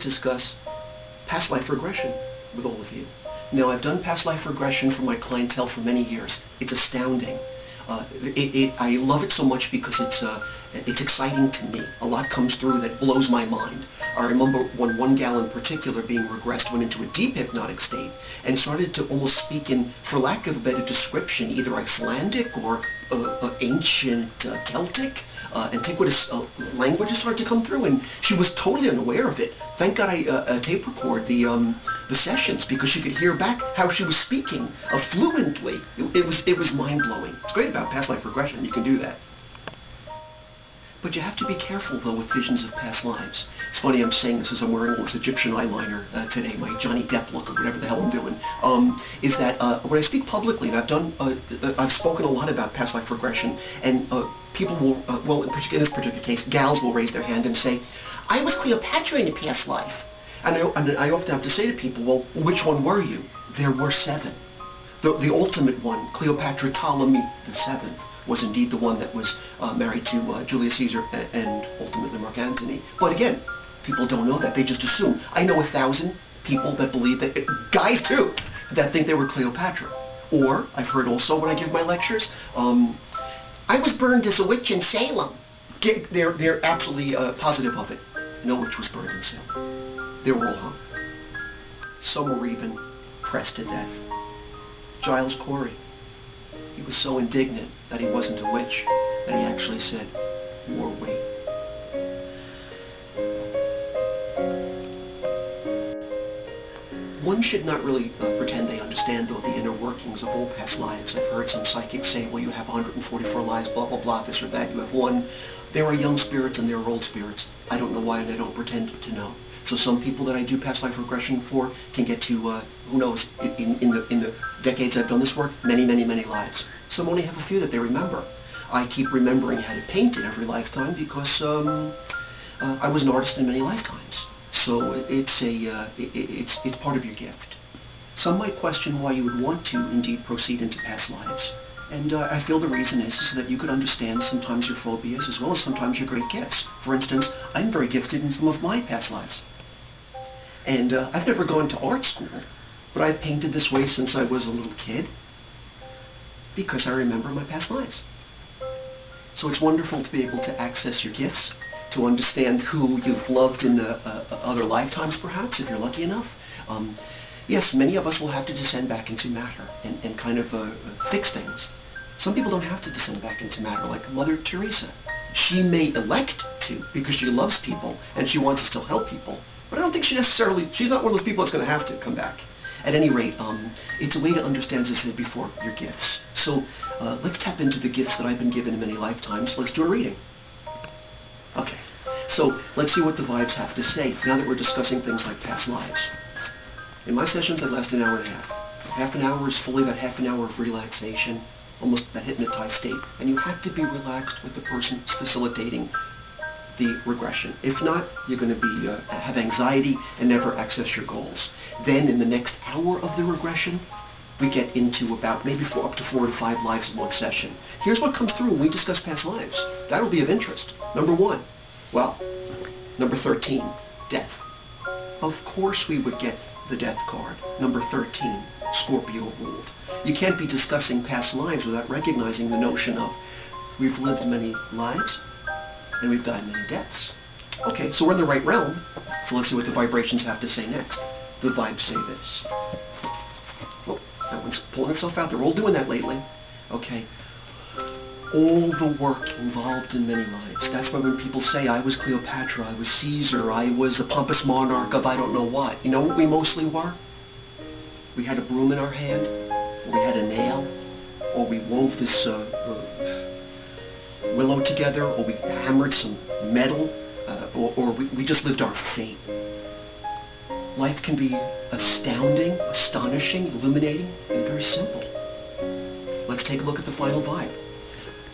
discuss past life regression with all of you. Now, I've done past life regression for my clientele for many years. It's astounding. I love it so much because it's exciting to me. A lot comes through that blows my mind. I remember when one gal in particular, being regressed, went into a deep hypnotic state and started to almost speak in, for lack of a better description, either Icelandic or ancient Celtic, antiquitous languages started to come through, and she was totally unaware of it. Thank God I tape record the sessions, because she could hear back how she was speaking fluently. It was mind-blowing. It's great about past life regression. You can do that. But you have to be careful, though, with visions of past lives. It's funny I'm saying this as I'm wearing all this Egyptian eyeliner today, my Johnny Depp look, or whatever the hell I'm doing, is that when I speak publicly, and I've spoken a lot about past life regression, and people will, well, in this particular case, gals will raise their hand and say, I was Cleopatra in a past life. And I often have to say to people, well, which one were you? There were 7. The ultimate one, Cleopatra Ptolemy VII, was indeed the one that was married to Julius Caesar and ultimately Mark Antony. But again, people don't know that. They just assume. I know 1,000 people that believe that, guys too, that think they were Cleopatra. Or, I've heard also when I give my lectures, I was burned as a witch in Salem. They're absolutely positive of it. No witch was burned in Salem. They were all hung. Some were even pressed to death. Giles Corey, he was so indignant that he wasn't a witch that he actually said, more weight. One should not really pretend they understand, though, the inner workings of all past lives. I've heard some psychics say, well, you have 144 lives, blah, blah, blah, this or that. You have one. There are young spirits and there are old spirits. I don't know why, and I don't pretend to know. So some people that I do past life regression for can get to, who knows, in the decades I've done this work, many, many, many lives. Some only have a few that they remember. I keep remembering how to paint in every lifetime because I was an artist in many lifetimes. So it's part of your gift. Some might question why you would want to indeed proceed into past lives. And I feel the reason is so that you could understand sometimes your phobias as well as sometimes your great gifts. For instance, I'm very gifted in some of my past lives. And I've never gone to art school, but I've painted this way since I was a little kid because I remember my past lives. So it's wonderful to be able to access your gifts, to understand who you've loved in other lifetimes, perhaps, if you're lucky enough. Yes, many of us will have to descend back into matter and kind of fix things. Some people don't have to descend back into matter, like Mother Teresa. She may elect to because she loves people and she wants to still help people. But I don't think she's not one of those people that's going to have to come back. At any rate, it's a way to understand, as I said before, your gifts. So let's tap into the gifts that I've been given in many lifetimes. Let's do a reading. Okay, so let's see what the vibes have to say now that we're discussing things like past lives. In my sessions, I last an hour and a half. Half an hour is fully that half an hour of relaxation, almost that hypnotized state. And you have to be relaxed with the person facilitating the regression. If not, you're going to be have anxiety and never access your goals. Then in the next hour of the regression, we get into about maybe up to 4 to 5 lives in one session. Here's what comes through when we discuss past lives. That'll be of interest. Number 1, well, number 13, death. Of course we would get the death card. Number 13, Scorpio ruled. You can't be discussing past lives without recognizing the notion of we've lived many lives, and we've died many deaths. Okay, so we're in the right realm, so let's see what the vibrations have to say next. The vibes say this. Oh, that one's pulling itself out. They're all doing that lately. Okay. All the work involved in many lives. That's why when people say, I was Cleopatra, I was Caesar, I was a pompous monarch of I don't know what. You know what we mostly were? We had a broom in our hand, or we had a nail, or we wove this willow together, or we hammered some metal, or we just lived our fate. Life can be astounding, astonishing, illuminating, and very simple. Let's take a look at the final vibe.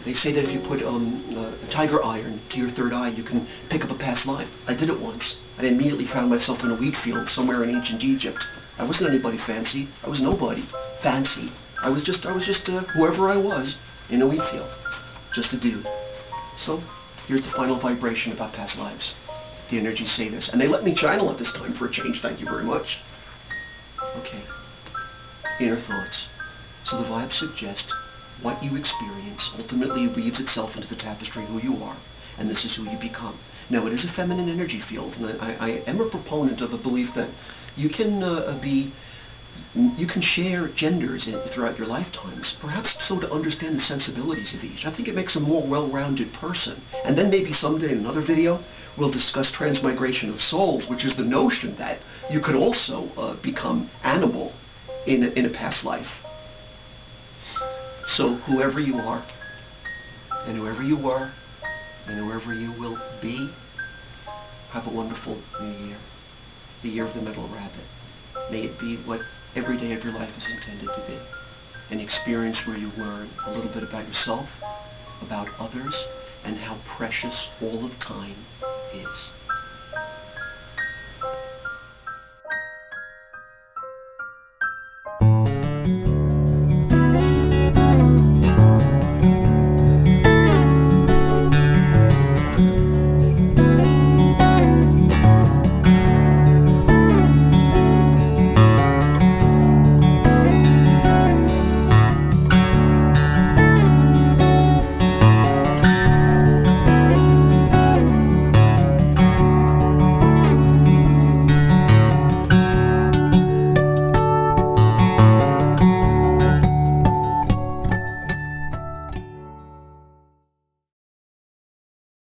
They say that if you put a tiger iron to your third eye, you can pick up a past life. I did it once. I immediately found myself in a wheat field somewhere in ancient Egypt. I wasn't anybody fancy. I was nobody fancy. I was just whoever I was in a wheat field. Just a dude. So, here's the final vibration about past lives. The energies say this. And they let me channel it this time for a change. Thank you very much. Okay. Inner thoughts. So the vibes suggest what you experience ultimately weaves itself into the tapestry of who you are. And this is who you become. Now, it is a feminine energy field. And I am a proponent of a belief that you can you can share genders throughout your lifetimes, perhaps so to understand the sensibilities of each. I think it makes a more well-rounded person. And then maybe someday in another video, we'll discuss transmigration of souls, which is the notion that you could also become animal in a past life. So whoever you are, and whoever you were, and whoever you will be, have a wonderful new year. The year of the metal rabbit. May it be what every day of your life is intended to be. An experience where you learn a little bit about yourself, about others, and how precious all of time is.